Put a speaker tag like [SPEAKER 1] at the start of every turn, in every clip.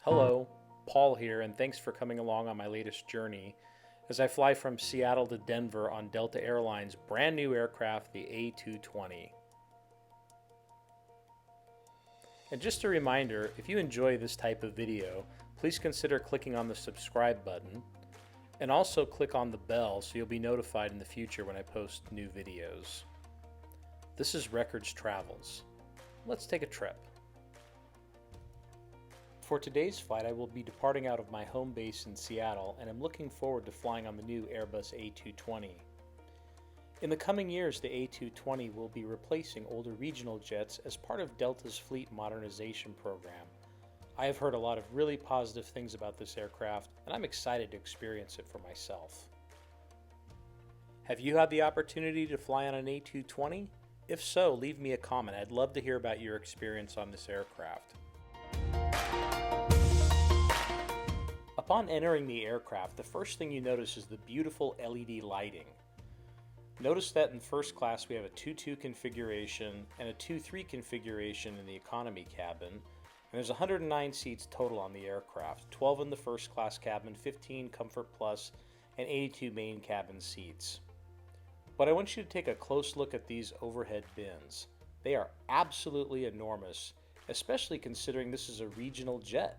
[SPEAKER 1] Hello, Paul here, and thanks for coming along on my latest journey as I fly from Seattle to Denver on Delta Airlines' brand new aircraft, the A220. And just a reminder, if you enjoy this type of video, please consider clicking on the subscribe button and also click on the bell so you'll be notified in the future when I post new videos. This is Records Travels. Let's take a trip. For today's flight, I will be departing out of my home base in Seattle, and I'm looking forward to flying on the new Airbus A220. In the coming years, the A220 will be replacing older regional jets as part of Delta's fleet modernization program. I have heard a lot of really positive things about this aircraft, and I'm excited to experience it for myself. Have you had the opportunity to fly on an A220? If so, leave me a comment. I'd love to hear about your experience on this aircraft. Upon entering the aircraft, the first thing you notice is the beautiful LED lighting. Notice that in first class we have a 2-2 configuration and a 2-3 configuration in the economy cabin, and there's 109 seats total on the aircraft, 12 in the first class cabin, 15 Comfort Plus, and 82 main cabin seats. But I want you to take a close look at these overhead bins. They are absolutely enormous, especially considering this is a regional jet.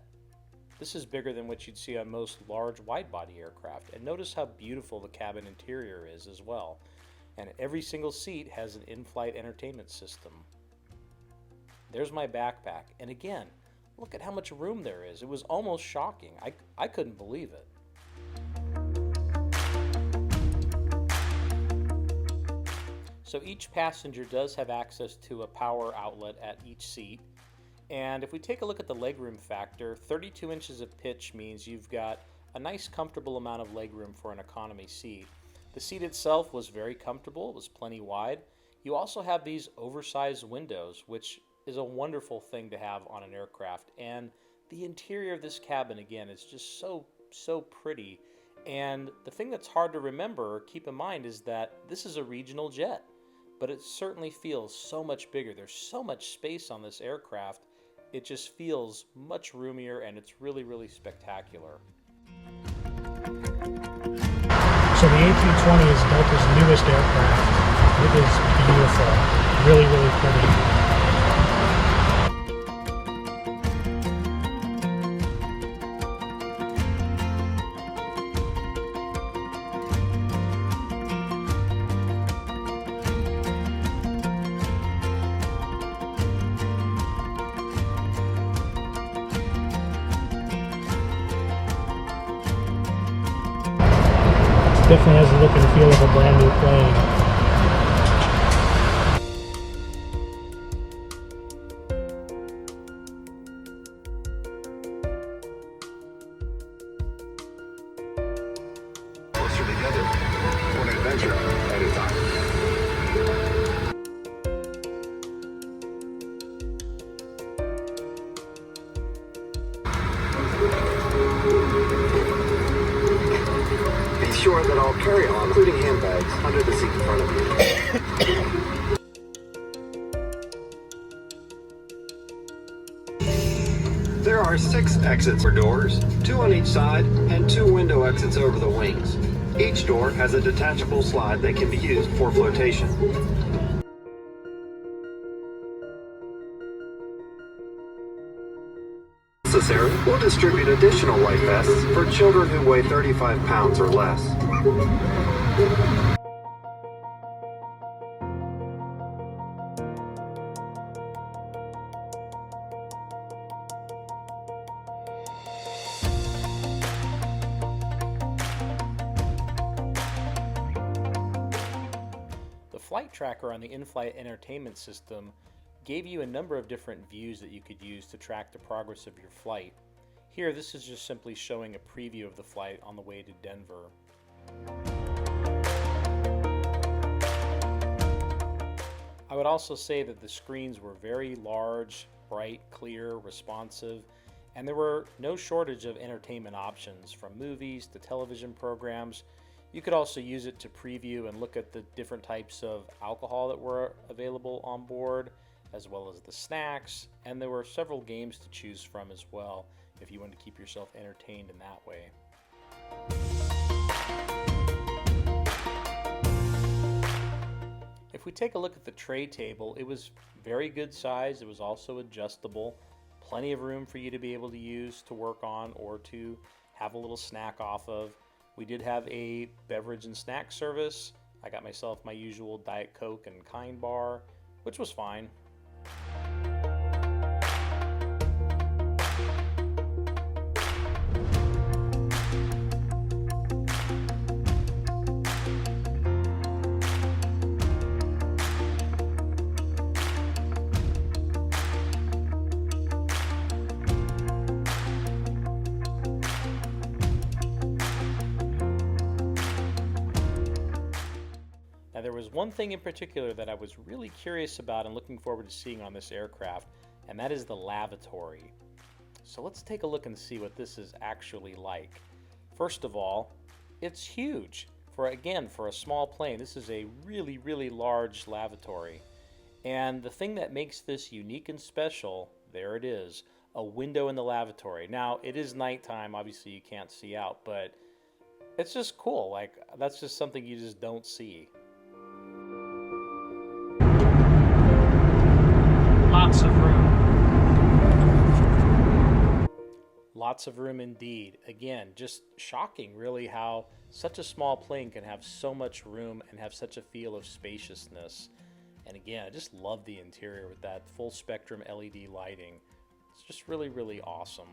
[SPEAKER 1] This is bigger than what you'd see on most large wide-body aircraft, and notice how beautiful the cabin interior is as well. And every single seat has an in-flight entertainment system. There's my backpack, and again, look at how much room there is. It was almost shocking. I couldn't believe it. So each passenger does have access to a power outlet at each seat. And if we take a look at the legroom factor, 32 inches of pitch means you've got a nice comfortable amount of legroom for an economy seat. The seat itself was very comfortable, it was plenty wide. You also have these oversized windows, which is a wonderful thing to have on an aircraft. And the interior of this cabin, again, is just so pretty. And the thing that's hard to remember or keep in mind is that this is a regional jet, but it certainly feels so much bigger. There's so much space on this aircraft. It just feels much roomier, and it's really spectacular.
[SPEAKER 2] So the A220 is Delta's newest aircraft. It is beautiful, really pretty. Definitely has the look and feel of a brand new plane.
[SPEAKER 3] Closer together for an adventure at a time. Be sure that all carry-on, including handbags, under the seat in front of you. There are 6 exits for doors, 2 on each side, and 2 window exits over the wings. Each door has a detachable slide that can be used for flotation. Necessary, we'll distribute additional life vests for children who weigh 35 pounds or less.
[SPEAKER 1] The flight tracker on the in-flight entertainment system gave you a number of different views that you could use to track the progress of your flight. Here, this is just simply showing a preview of the flight on the way to Denver. I would also say that the screens were very large, bright, clear, responsive, and there were no shortage of entertainment options, from movies to television programs. You could also use it to preview and look at the different types of alcohol that were available on board, as well as the snacks, and there were several games to choose from as well. if you want to keep yourself entertained in that way. If we take a look at the tray table, it was very good size. It was also adjustable. Plenty of room for you to be able to use to work on or to have a little snack off of. We did have a beverage and snack service. I got myself my usual Diet Coke and Kind bar, which was fine. Now, there was one thing in particular that I was really curious about and looking forward to seeing on this aircraft, and that is the lavatory. So let's take a look and see what this is actually like. First of all, it's huge. For a small plane, this is a really, really large lavatory. And the thing that makes this unique and special, there it is, a window in the lavatory. Now, it is nighttime, obviously you can't see out, but it's just cool. Like, that's just something you just don't see.
[SPEAKER 2] Lots of room.
[SPEAKER 1] Lots of room indeed. Again, just shocking really how such a small plane can have so much room and have such a feel of spaciousness. And again, I just love the interior with that full spectrum LED lighting. It's just really, really awesome.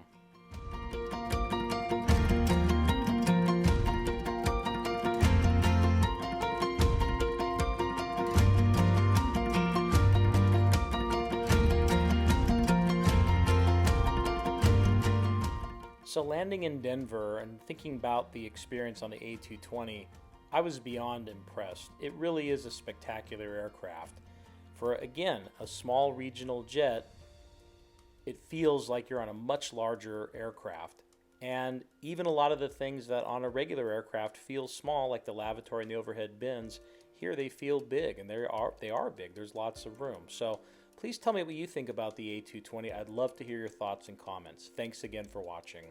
[SPEAKER 1] So landing in Denver and thinking about the experience on the A220, I was beyond impressed. It really is a spectacular aircraft. For, again, a small regional jet, it feels like you're on a much larger aircraft. And even a lot of the things that on a regular aircraft feel small, like the lavatory and the overhead bins, here they feel big, and they are big. There's lots of room. So please tell me what you think about the A220. I'd love to hear your thoughts and comments. Thanks again for watching.